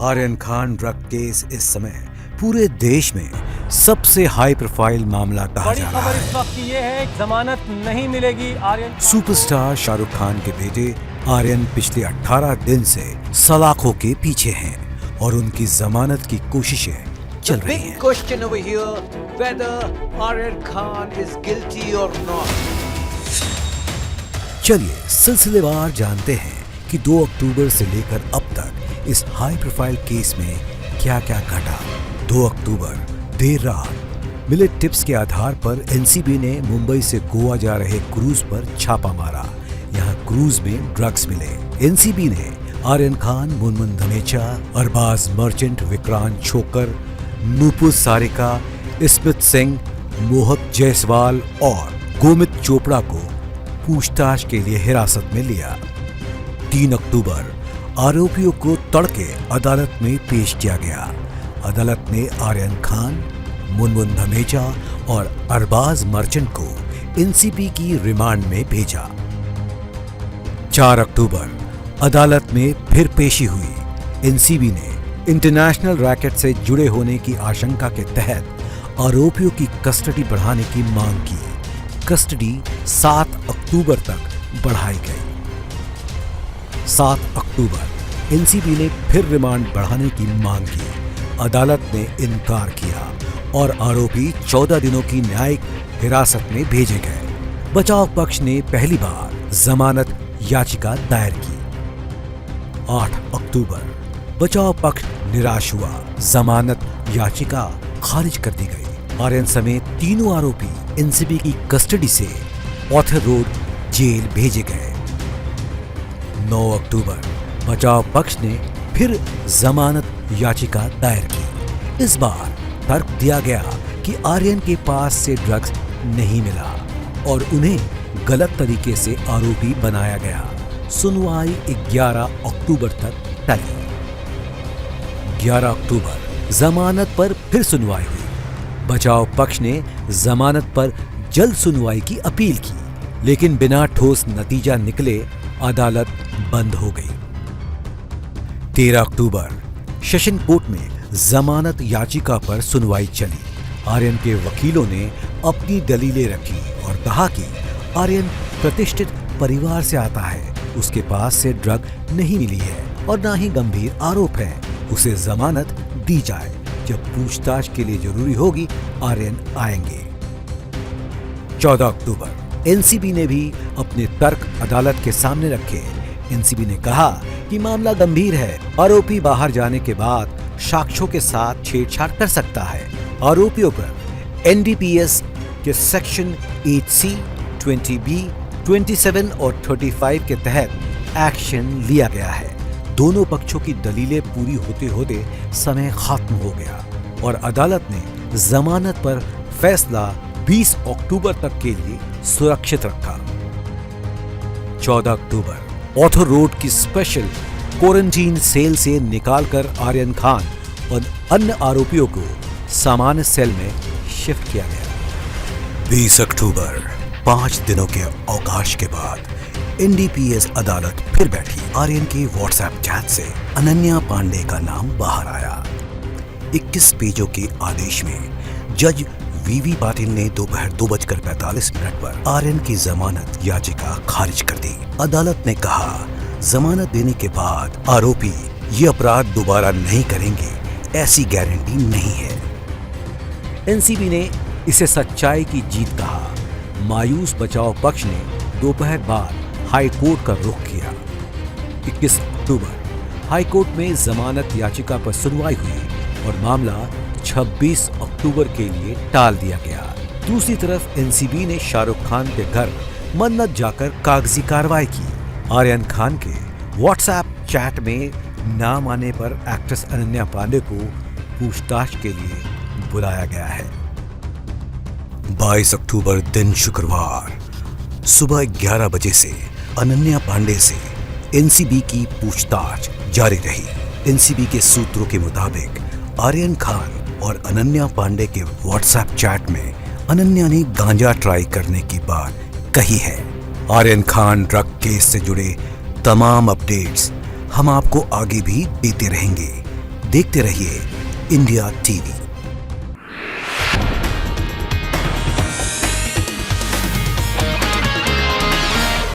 Aryan Khan drug case इस समय पूरे देश में सबसे हाई प्रोफाइल मामला कहा जा रहा है। इस वक्त की ये है, जमानत नहीं मिलेगी आर्यन। सुपरस्टार शाहरुख खान के बेटे आर्यन पिछले 18 दिन से सलाखों के पीछे हैं और उनकी जमानत की कोशिशें चल रही हैं। Question over here, whether Aryan Khan is guilty or not. चलिए सिलसिलेवार जानते हैं कि 2 अक्टूबर से लेकर अब तक इस हाई प्रोफाइल केस में क्या क्या घटा। 2 अक्टूबर देर रात मिले टिप्स के आधार पर एनसीबी ने मुंबई से गोवा जा रहे क्रूज पर छापा मारा। यहाँ क्रूज में ड्रग्स मिले। एनसीबी ने आर्यन खान, मुनमुन धमेचा, अरबाज मर्चेंट, विक्रांत छोकर, नूपुर सारिका, स्मित सिंह, मोहक जायसवाल और गोमित चोपड़ा को पूछताछ के लिए हिरासत में लिया। 3 अक्टूबर आरोपियों को तड़के अदालत में पेश किया गया। अदालत ने आर्यन खान, मुनमुन धमेचा और अरबाज मर्चेंट को एनसीबी की रिमांड में भेजा। 4 अक्टूबर अदालत में फिर पेशी हुई। एनसीबी ने इंटरनेशनल रैकेट से जुड़े होने की आशंका के तहत आरोपियों की कस्टडी बढ़ाने की मांग की। कस्टडी 7 अक्टूबर तक बढ़ाई गई। 7 अक्टूबर एनसीबी ने फिर रिमांड बढ़ाने की मांग की। अदालत ने इनकार किया और आरोपी 14 दिनों की न्यायिक हिरासत में भेजे गए। बचाव पक्ष ने पहली बार जमानत याचिका दायर की। 8 अक्टूबर बचाव पक्ष निराश हुआ। जमानत याचिका खारिज कर दी गई। आर्यन समेत तीनों आरोपी एनसीबी की कस्टडी से ऑथर रोड जेल भेजे गए। 9 अक्टूबर बचाव पक्ष ने फिर जमानत याचिका दायर की। इस बार तर्क दिया गया कि आर्यन के पास से ड्रग्स नहीं मिला और उन्हें गलत तरीके से आरोपी बनाया गया। सुनवाई 11 अक्टूबर तक टली। 11 अक्टूबर जमानत पर फिर सुनवाई हुई। बचाव पक्ष ने जमानत पर जल्द सुनवाई की अपील की, लेकिन बिना ठोस नतीजा निकले अदालत बंद हो गई। 13 अक्टूबर सेशन कोर्ट में जमानत याचिका पर सुनवाई चली। आर्यन के वकीलों ने अपनी दलीलें रखी और कहा कि आर्यन प्रतिष्ठित परिवार से आता है, उसके पास से ड्रग नहीं मिली है और ना ही गंभीर आरोप है। उसे जमानत दी जाए। जब पूछताछ के लिए जरूरी होगी आर्यन आएंगे। 14 अक्टूबर एनसीबी ने भी अपने तर्क अदालत के सामने रखे। एनसीबी ने कहा कि मामला गंभीर है। आरोपी बाहर जाने के बाद साक्ष्यों के साथ छेड़छाड़ कर सकता है। आरोपियों पर एनडीपीएस के सेक्शन 8C, 20B, 27 और 35 के तहत एक्शन लिया गया है। दोनों पक्षों की दलीलें पूरी होते होते समय खत्म हो गया और अदालत ने जमानत पर फैसला 20 अक्टूबर तक के लिए सुरक्षित रखा। 14 अक्टूबर ऑथर रोड की स्पेशल क्वारंटीन सेल से निकालकर आर्यन खान और अन्य आरोपियों को सामान्य सेल में शिफ्ट किया गया। 20 अक्टूबर 5 दिनों के अवकाश के बाद एनडीपीएस अदालत फिर बैठी। आर्यन के व्हाट्सएप चैट से अनन्या पांडे का नाम बाहर आया। 21 पेजों के आदेश में जज वीवी पाटिल ने दोपहर 2:45 पर आर्यन की जमानत याचिका खारिज कर दी। अदालत ने कहा, जमानत देने के बाद आरोपी ये अपराध दोबारा नहीं करेंगे, ऐसी गारंटी नहीं है। एनसीबी ने इसे सच्चाई की जीत कहा। मायूस बचाव पक्ष ने दोपहर बाद हाई कोर्ट का रुख किया। 21 अक्टूबर हाई कोर्ट में जमानत याचिका पर सुनवाई हुई और मामला 26 अक्टूबर के लिए टाल दिया गया। दूसरी तरफ एनसीबी ने शाहरुख खान के घर मन्नत जाकर कागजी कार्रवाई की। आर्यन खान के व्हाट्सएप चैट में नाम आने पर एक्ट्रेस अनन्या पांडे को पूछताछ के लिए बुलाया गया है। 22 अक्टूबर दिन शुक्रवार सुबह 11 बजे से अनन्या पांडे से एनसीबी की पूछताछ जारी रही। एनसीबी के सूत्रों के मुताबिक आर्यन खान और अनन्या पांडे के व्हाट्सएप चैट में अनन्या ने गांजा ट्राई करने की बात कही है। आर्यन खान ड्रग केस से जुड़े तमाम अपडेट्स हम आपको आगे भी देते रहेंगे। देखते रहिए इंडिया टीवी।